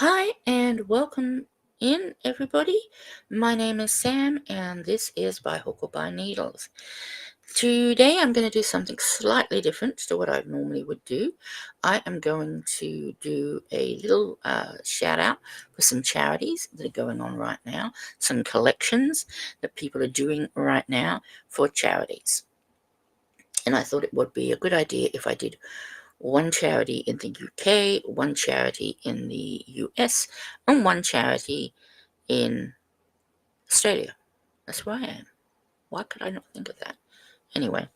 Hi and welcome in, everybody. My name is Sam and this is By Hook or By Needles. Today I'm going to do something slightly different to what I normally would do. I am going to do a little shout out for some charities that are going on right now, some collections that people are doing right now for charities. And I thought it would be a good idea if I did one charity in the UK, one charity in the US, and one charity in Australia. That's where I am. Why could I not think of that? Anyway,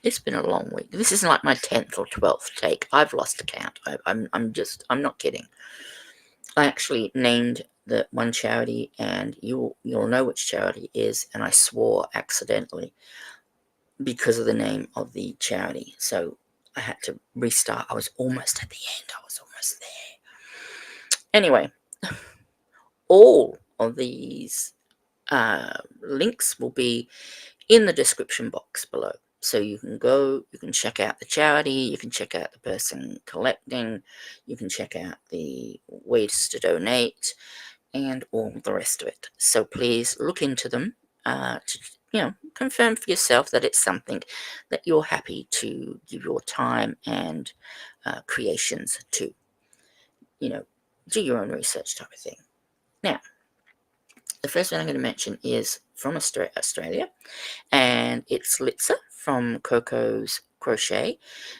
it's been a long week. This is like my 10th or 12th take. I've lost count. I'm not kidding. I actually named the one charity, and you'll know which charity it is, and I swore accidentally because of the name of the charity. So I had to restart. I was almost at the end. I was almost there. Anyway, all of these links will be in the description box below. So you can go, you can check out the charity, you can check out the person collecting, you can check out the ways to donate, and all the rest of it. So please look into them to confirm for yourself that it's something that you're happy to give your time and creations to. Do your own research type of thing. Now, the first one I'm going to mention is from Australia, and it's Litza from Coco's Crochet.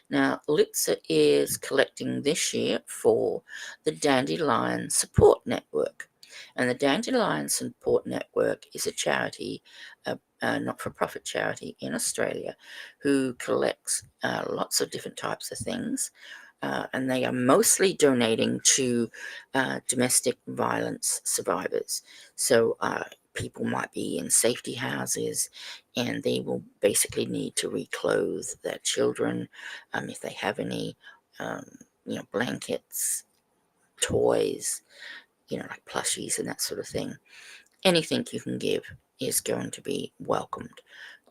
Now, Litza is collecting this year for the Dandelion Support Network. And the Dandelion Support Network is a charity, a not-for-profit charity in Australia, who collects lots of different types of things. And they are mostly donating to domestic violence survivors. So people might be in safety houses, and they will basically need to reclothe their children if they have any, blankets, toys, like plushies and that sort of thing. Anything you can give is going to be welcomed.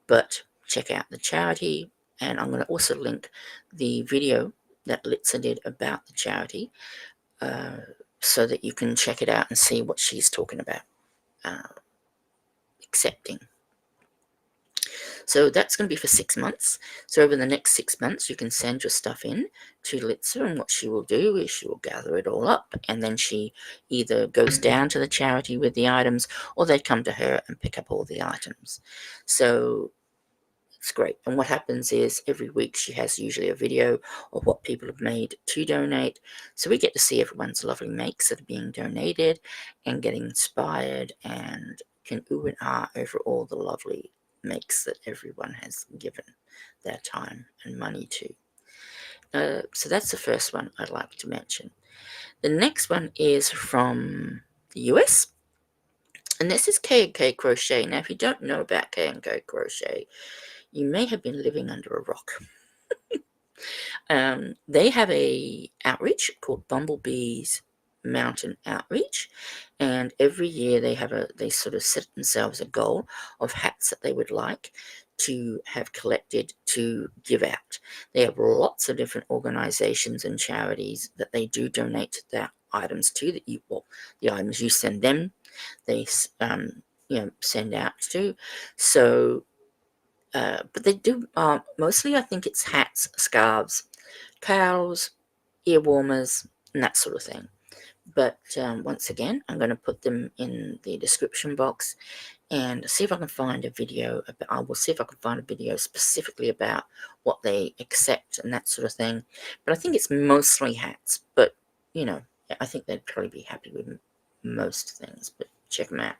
But check out the charity, and I'm going to also link the video that Litza did about the charity so that you can check it out and see what she's talking about accepting. So that's going to be for 6 months. So over the next 6 months, you can send your stuff in to Litza, and what she will do is she will gather it all up, and then she either goes down to the charity with the items, or they come to her and pick up all the items. So it's great. And what happens is every week she has usually a video of what people have made to donate. So we get to see everyone's lovely makes that are being donated and getting inspired, and can ooh and ah over all the lovely makes that everyone has given their time and money to. So that's the first one I'd like to mention. The next one is from the US, and this is K Crochet. Now, if you don't know about K Crochet, you may have been living under a rock. They have a outreach called Bumblebees Mountain Outreach, and every year they sort of set themselves a goal of hats that they would like to have collected to give out. They have lots of different organizations and charities that they do donate their items to, the items you send them, they send out to. So but they do mostly, I think it's hats, scarves, cowls, ear warmers, and that sort of thing. But once again, I'm going to put them in the description box and see if I can find a video. I will see if I can find a video specifically about what they accept and that sort of thing. But I think it's mostly hats. But, I think they'd probably be happy with most things. But check them out.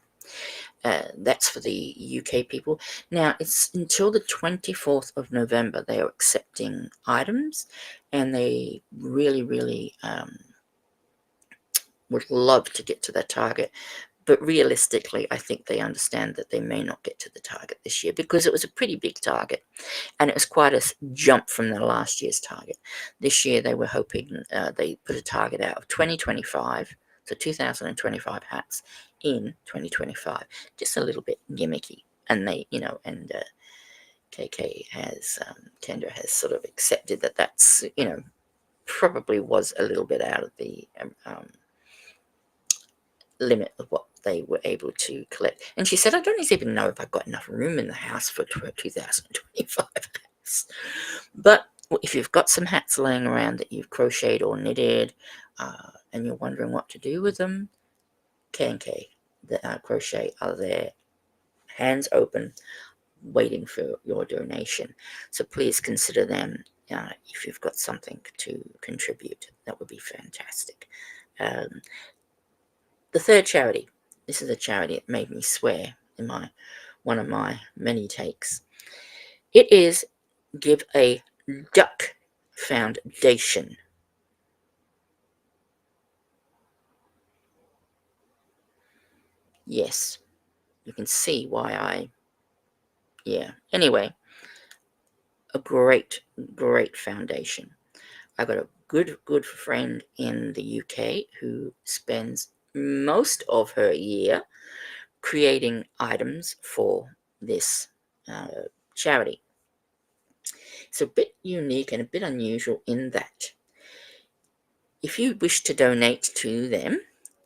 That's for the UK people. Now, it's until the 24th of November they are accepting items, and they really, really would love to get to their target. But realistically, I think they understand that they may not get to the target this year, because it was a pretty big target, and it was quite a jump from the last year's target. This year they were hoping, they put a target out of 2025, so 2025 hats in 2025, just a little bit gimmicky. And they, KK has, Kendra has sort of accepted that that's, probably was a little bit out of the limit of what they were able to collect. And she said, I don't even know if I've got enough room in the house for 2025 hats. But if you've got some hats laying around that you've crocheted or knitted, and you're wondering what to do with them, K Crochet are there, hands open, waiting for your donation. So please consider them if you've got something to contribute. That would be fantastic. The third charity. This is a charity that made me swear in one of my many takes. It is Give a Duck Foundation. Yes, you can see why yeah. Anyway, a great foundation. I've got a good friend in the UK who spends most of her year creating items for this charity. It's a bit unique and a bit unusual in that if you wish to donate to them,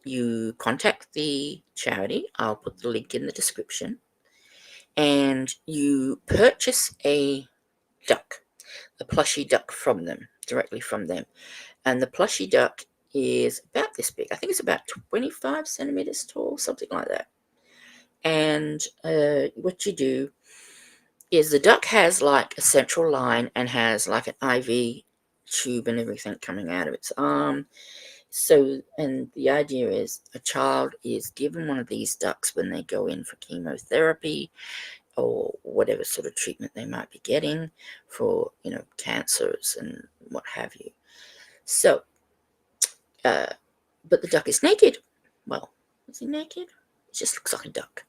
you contact the charity. I'll put the link in the description. And you purchase a duck, a plushy duck from them, directly from them. And the plushy duck is about this big. I think it's about 25 centimeters tall, something like that. And what you do is the duck has like a central line and has like an IV tube and everything coming out of its arm. So, and the idea is a child is given one of these ducks when they go in for chemotherapy or whatever sort of treatment they might be getting for, cancers and what have you. So, but the duck is naked. Well, is he naked? It just looks like a duck.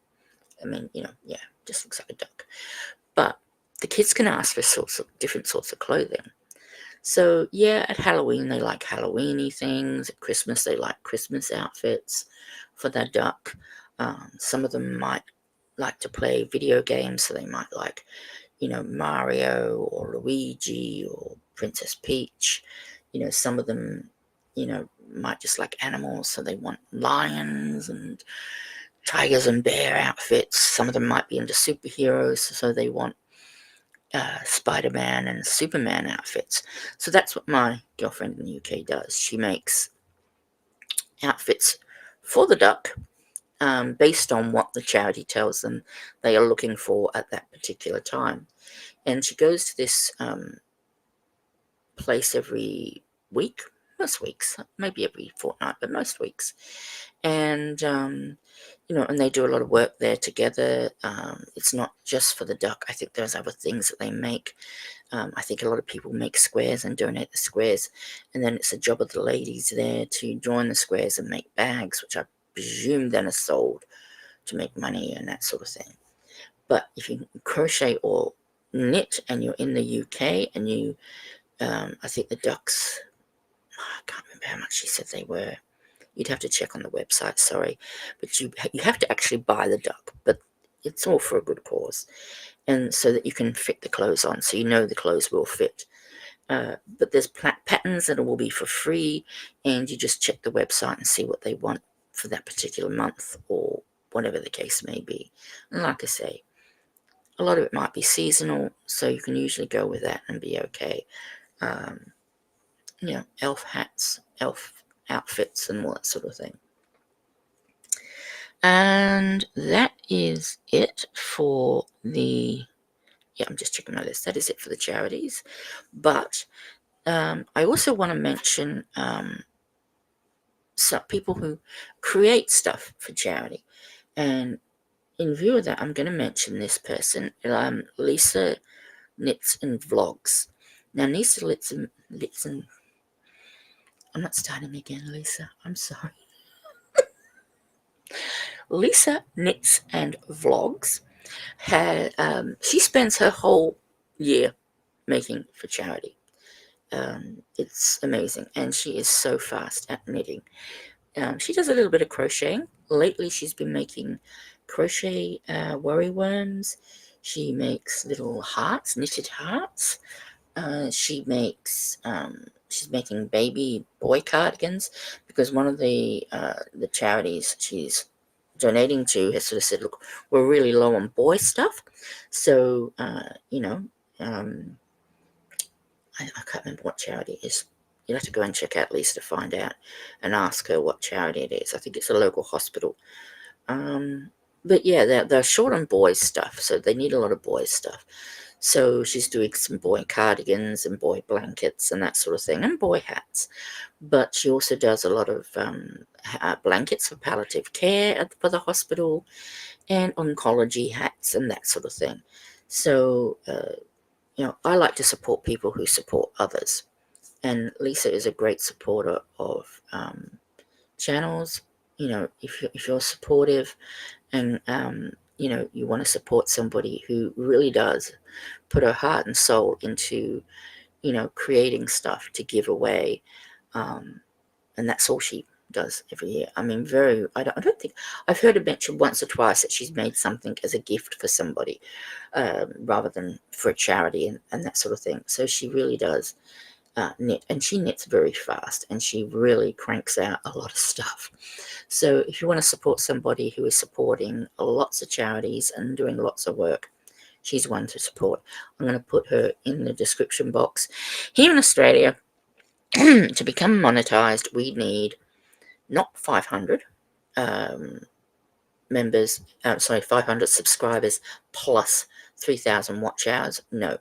I mean, yeah, just looks like a duck. But the kids can ask for different sorts of clothing. So, yeah, at Halloween, they like Halloweeny things. At Christmas, they like Christmas outfits for their duck. Some of them might like to play video games, so they might like, Mario or Luigi or Princess Peach. Some of them, might just like animals, so they want lions and tigers and bear outfits. Some of them might be into superheroes, so they want Spider-Man and Superman outfits. So that's what my girlfriend in the UK does. She makes outfits for the duck based on what the charity tells them they are looking for at that particular time. And she goes to this place every week, most weeks, maybe every fortnight, but most weeks. And and they do a lot of work there together. It's not just for the duck. I think there's other things that they make. I think a lot of people make squares and donate the squares, and then it's a job of the ladies there to join the squares and make bags, which I presume then are sold to make money and that sort of thing. But if you crochet or knit and you're in the UK and you, I think the ducks, I can't remember how much she said they were. You'd have to check on the website, sorry. But you have to actually buy the duck, but it's all for a good cause. And so that you can fit the clothes on, so the clothes will fit. But there's patterns that will be for free, and you just check the website and see what they want for that particular month or whatever the case may be. And like I say, a lot of it might be seasonal, so you can usually go with that and be okay. Elf hats, elf outfits, and all that sort of thing. And that is it for the, I'm just checking my list. That is it for the charities. But I also want to mention some people who create stuff for charity. And in view of that, I'm going to mention this person, Lisa Knits and Vlogs. Now, Lisa Knits and I'm not starting again, Lisa. I'm sorry. Lisa Knits and Vlogs. She spends her whole year making for charity. It's amazing, and she is so fast at knitting. She does a little bit of crocheting. Lately, she's been making crochet worry worms. She makes little hearts, knitted hearts. She makes she's making baby boy cardigans, because one of the charities she's donating to has sort of said, look, we're really low on boy stuff. So, I can't remember what charity it is. You'll have to go and check out Lisa to find out and ask her what charity it is. I think it's a local hospital. But yeah, they're short on boys stuff, so they need a lot of boys stuff. So she's doing some boy cardigans and boy blankets and that sort of thing, and boy hats. But she also does a lot of blankets for palliative care for the hospital, and oncology hats and that sort of thing. So, I like to support people who support others. And Lisa is a great supporter of channels. If you're supportive, and you want to support somebody who really does put her heart and soul into creating stuff to give away, and that's all she does every year. I mean, I don't think I've heard her mention once or twice that she's made something as a gift for somebody, rather than for a charity and that sort of thing. So she really does knit, and she knits very fast, and she really cranks out a lot of stuff. So if you want to support somebody who is supporting lots of charities and doing lots of work, she's one to support. I'm going to put her in the description box. Here in Australia, to become monetized, we need not 500 members, 500 subscribers plus 3,000 watch hours. No,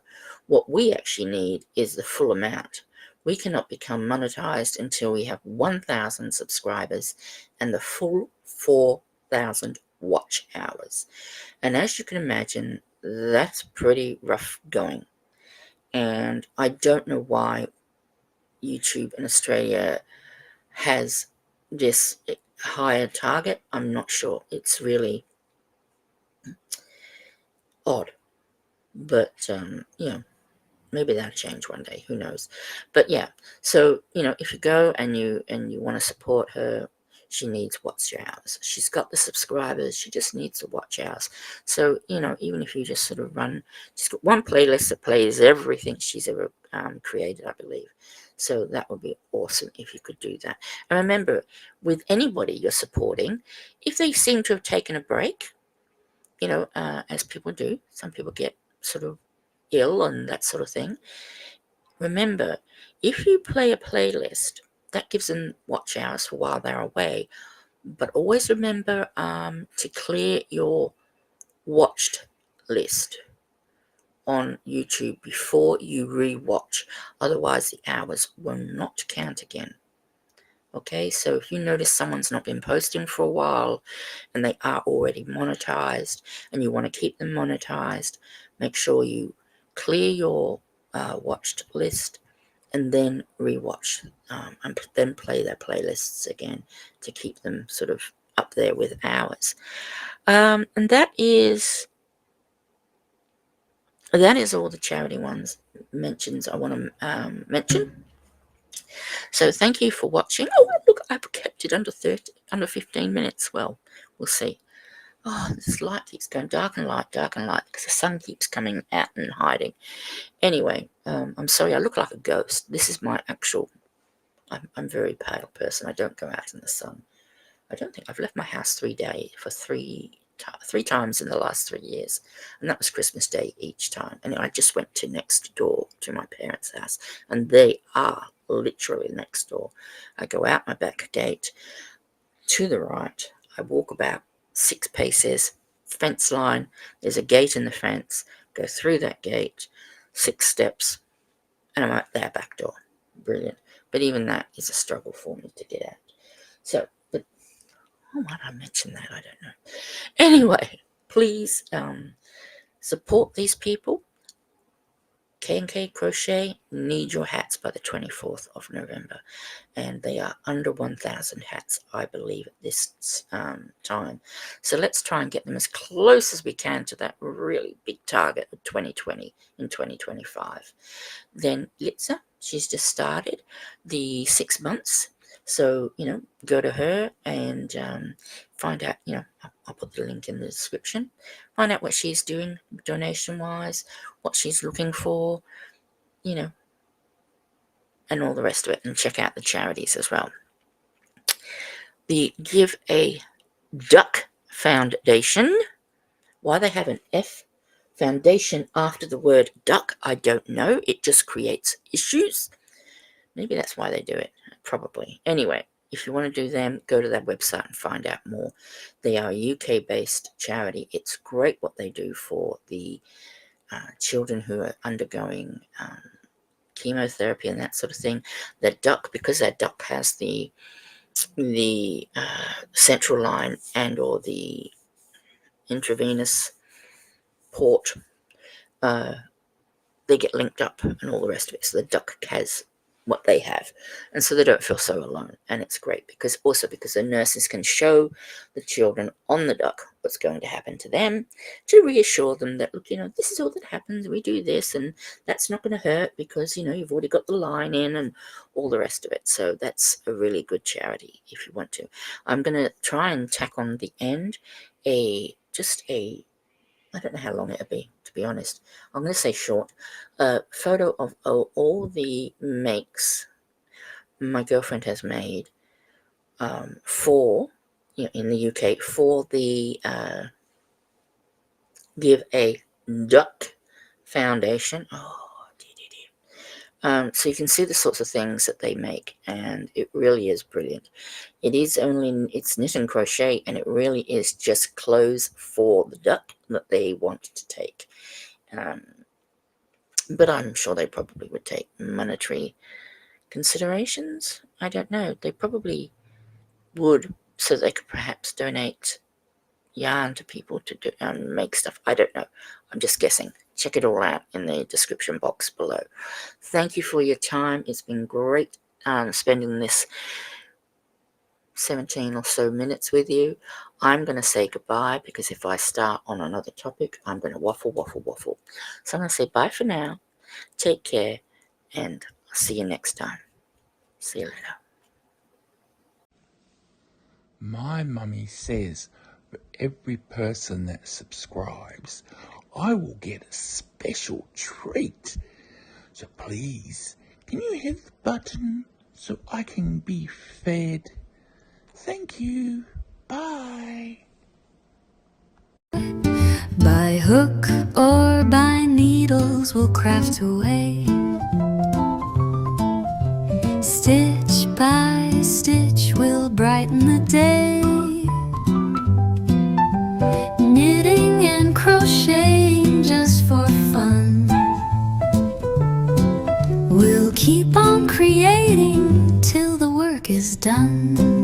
what we actually need is the full amount. We cannot become monetized until we have 1,000 subscribers and the full 4,000 watch hours. And as you can imagine, that's pretty rough going. And I don't know why YouTube in Australia has this higher target. I'm not sure. It's really odd. But, maybe that'll change one day. Who knows? But yeah, so, if you go and you want to support her, she needs watch hours. She's got the subscribers. She just needs the watch hours. So, even if you just sort of she's got one playlist that plays everything she's ever created, I believe. So that would be awesome if you could do that. And remember, with anybody you're supporting, if they seem to have taken a break, as people do, some people get sort of ill and that sort of thing. Remember, if you play a playlist, that gives them watch hours for while they're away. But always remember to clear your watched list on YouTube before you re-watch. Otherwise, the hours will not count again. Okay, so if you notice someone's not been posting for a while and they are already monetized and you want to keep them monetized, make sure you clear your watched list and then rewatch, and then play their playlists again to keep them sort of up there with hours. And that is all the charity mentions I want to mention. So thank you for watching. Oh, look, I've kept it under 15 minutes. Well, we'll see. Oh, this light keeps going dark and light, because the sun keeps coming out and hiding. Anyway, I'm sorry, I look like a ghost. This is my actual... I'm a very pale person. I don't go out in the sun. I don't think I've left my house three times in the last 3 years, and that was Christmas Day each time. And I just went to next door to my parents' house, and they are literally next door. I go out my back gate to the right. I walk about 6 paces, fence line. There's a gate in the fence. Go through that gate, 6 steps, and I'm at their back door. Brilliant. But even that is a struggle for me to get out. So, but why did I mention that? I don't know. Anyway, please support these people. K Crochet need your hats by the 24th of November, and they are under 1,000 hats, I believe, at this time. So let's try and get them as close as we can to that really big target of 2020 in 2025. Then Litza, she's just started the 6 months. So, go to her and find out, I'll put the link in the description. Find out what she's doing donation-wise, what she's looking for, and all the rest of it, and check out the charities as well. The Give a Duck Foundation. Why they have an F foundation after the word duck, I don't know. It just creates issues. Maybe that's why they do it. Probably. Anyway, if you want to do them, go to their website and find out more. They are a UK-based charity. It's great what they do for the children who are undergoing chemotherapy and that sort of thing. That duck, because that duck has the central line and or the intravenous port, they get linked up and all the rest of it. So the duck has what they have, and so they don't feel so alone. And it's great because the nurses can show the children on the duck what's going to happen to them, to reassure them that, look, this is all that happens, we do this, and that's not going to hurt because you've already got the line in and all the rest of it. So that's a really good charity if you want to. I'm going to try and tack on the end I don't know how long it'll be, to be honest. I'm going to say short. Photo of all the makes my girlfriend has made for, in the UK, for the Give a Duck Foundation. So you can see the sorts of things that they make, and it really is brilliant. It's knit and crochet, and it really is just clothes for the duck that they want to take. But I'm sure they probably would take monetary considerations. I don't know. They probably would, so they could perhaps donate yarn to people to do and make stuff. I don't know. I'm just guessing. Check it all out in the description box below. Thank you for your time. It's been great spending this 17 or so minutes with you. I'm going to say goodbye because if I start on another topic, I'm going to waffle. So I'm going to say bye for now. Take care, and I'll see you next time. See you later. My mummy says for every person that subscribes, I will get a special treat. So please, can you hit the button so I can be fed? Thank you. Bye. By hook or by needles we'll craft away, stitch by stitch we'll brighten the day, knitting and crocheting just for fun. We'll keep on creating till the work is done.